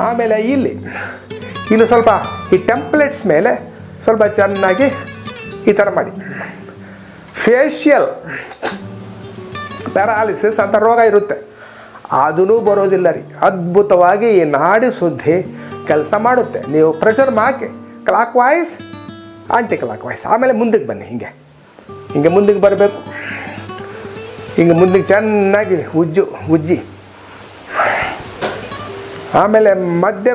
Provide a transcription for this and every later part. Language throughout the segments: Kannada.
ಆಮೇಲೆ ಇಲ್ಲಿ ಸ್ವಲ್ಪ ಈ ಟೆಂಪ್ಲೇಟ್ಸ್ ಮೇಲೆ ಸ್ವಲ್ಪ ಚೆನ್ನಾಗಿ ಈ ಥರ ಮಾಡಿ. ಫೇಶಿಯಲ್ ಪ್ಯಾರಾಲಿಸಿಸ್ ಅಂತ ರೋಗ ಇರುತ್ತೆ, ಅದೂ ಬರೋದಿಲ್ಲ ರೀ. ಅದ್ಭುತವಾಗಿ ಈ ನಾಡಿ ಶುದ್ಧಿ ಕೆಲಸ ಮಾಡುತ್ತೆ. ನೀವು ಪ್ರೆಷರ್ ಹಾಕಿ clockwise, anticlockwise, ಆಮೇಲೆ ಮುಂದಕ್ಕೆ ಬನ್ನಿ. ಹಿಂಗೆ ಮುಂದಕ್ಕೆ ಬರಬೇಕು. ಹಿಂಗೆ ಮುಂದಕ್ಕೆ ಚೆನ್ನಾಗಿ ಉಜ್ಜಿ, ಆಮೇಲೆ ಮಧ್ಯ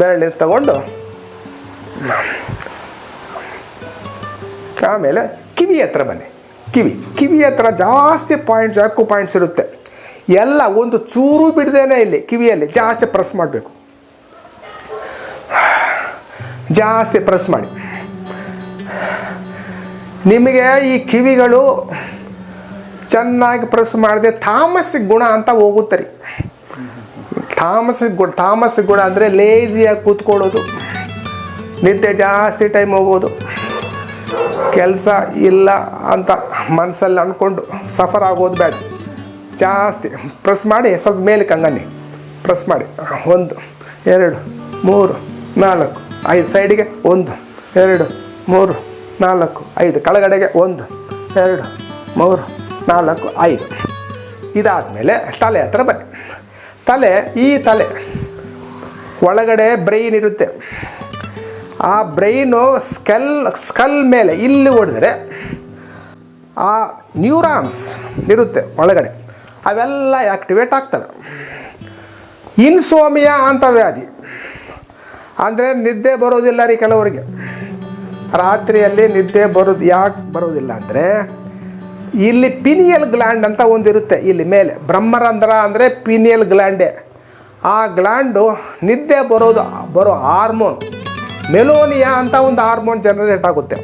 ಬೆರಳು ತಗೊಂಡು ಆಮೇಲೆ ಕಿವಿ ಹತ್ರ ಬನ್ನಿ. ಕಿವಿ ಹತ್ರ ಜಾಸ್ತಿ ಪಾಯಿಂಟ್ಸ್ ಇರುತ್ತೆ. ಎಲ್ಲ ಒಂದು ಚೂರು ಬಿಡದೇನೆ ಇಲ್ಲಿ ಕಿವಿಯಲ್ಲಿ ಜಾಸ್ತಿ ಪ್ರೆಸ್ ಮಾಡಬೇಕು. ಜಾಸ್ತಿ ಪ್ರೆಸ್ ಮಾಡಿ. ನಿಮಗೆ ಈ ಕಿವಿಗಳು ಚೆನ್ನಾಗಿ ಪ್ರೆಸ್ ಮಾಡಿದೆ ತಾಮಸಿಕ ಗುಣ ಅಂತ ಹೋಗುತ್ತೆ ರೀ. ತಾಮಸಿಕ ಗುಣ ಅಂದರೆ ಲೇಜಿಯಾಗಿ ಕೂತ್ಕೊಳ್ಳೋದು, ನಿದ್ದೆ ಜಾಸ್ತಿ ಟೈಮ್ ಹೋಗೋದು, ಕೆಲಸ ಇಲ್ಲ ಅಂತ ಮನಸ್ಸಲ್ಲಿ ಅಂದ್ಕೊಂಡು ಸಫರ್ ಆಗೋದು ಬೇಡ. ಜಾಸ್ತಿ ಪ್ರೆಸ್ ಮಾಡಿ ಸ್ವಲ್ಪ ಮೇಲೆ ಕಂಗನ್ನಿ ಪ್ರೆಸ್ ಮಾಡಿ. 1 2 3 4 5 ಸೈಡಿಗೆ 1 2 3 4 5 ಕೆಳಗಡೆಗೆ 1 2 3 4 5. ಇದಾದಮೇಲೆ ತಲೆ ಹತ್ರ ಬನ್ನಿ. ತಲೆ ಒಳಗಡೆ ಬ್ರೈನ್ ಇರುತ್ತೆ. ಆ ಬ್ರೈನು ಸ್ಕಲ್ ಮೇಲೆ ಇಲ್ಲಿ ಹೊಡೆದ್ರೆ ಆ ನ್ಯೂರಾನ್ಸ್ ಇರುತ್ತೆ ಒಳಗಡೆ, ಅವೆಲ್ಲ ಆ್ಯಕ್ಟಿವೇಟ್ ಆಗ್ತವೆ. ಇನ್ಸೋಮಿಯಾ ಅಂತ ವ್ಯಾಧಿ ಅಂದರೆ ನಿದ್ದೆ ಬರೋದಿಲ್ಲ ರೀ ಕೆಲವರಿಗೆ. ರಾತ್ರಿಯಲ್ಲಿ ನಿದ್ದೆ ಯಾಕೆ ಬರೋದಿಲ್ಲ ಅಂದರೆ ಇಲ್ಲಿ ಪಿನಿಯಲ್ ಗ್ಲ್ಯಾಂಡ್ ಅಂತ ಒಂದಿರುತ್ತೆ ಇಲ್ಲಿ ಮೇಲೆ. ಬ್ರಹ್ಮರಂಧ್ರ ಅಂದರೆ ಪಿನಿಯಲ್ ಗ್ಲ್ಯಾಂಡೇ. ಆ ಗ್ಲ್ಯಾಂಡು ನಿದ್ದೆ ಬರೋ ಹಾರ್ಮೋನ್ ಮೆಲೋನಿಯಾ ಅಂತ ಒಂದು ಹಾರ್ಮೋನ್ ಜನರೇಟ್ ಆಗುತ್ತೆ.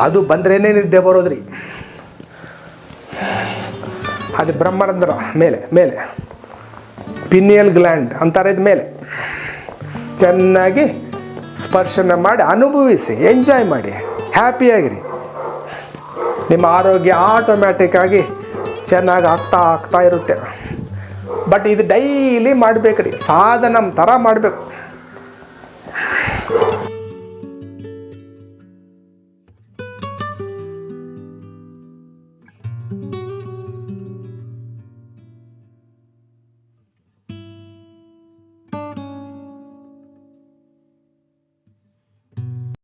ಅದು ಬಂದ್ರೇ ನಿದ್ದೆ ಬರೋದ್ರಿ. ಅದು ಬ್ರಹ್ಮರಂಧ್ರ ಮೇಲೆ ಪಿನಿಯಲ್ ಗ್ಲ್ಯಾಂಡ್ ಅಂತಾರೆ. ಇದು ಮೇಲೆ ಚೆನ್ನಾಗಿ ಸ್ಪರ್ಶನ ಮಾಡಿ ಅನುಭವಿಸಿ, ಎಂಜಾಯ್ ಮಾಡಿ, ಹ್ಯಾಪಿಯಾಗಿರಿ. ನಿಮ್ಮ ಆರೋಗ್ಯ ಆಟೋಮ್ಯಾಟಿಕ್ಕಾಗಿ ಚೆನ್ನಾಗಿ ಆಗ್ತಾ ಇರುತ್ತೆ. ಬಟ್ ಇದು ಡೈಲಿ ಮಾಡಬೇಕ್ರಿ, ಸಾಧನ ಥರ ಮಾಡಬೇಕು.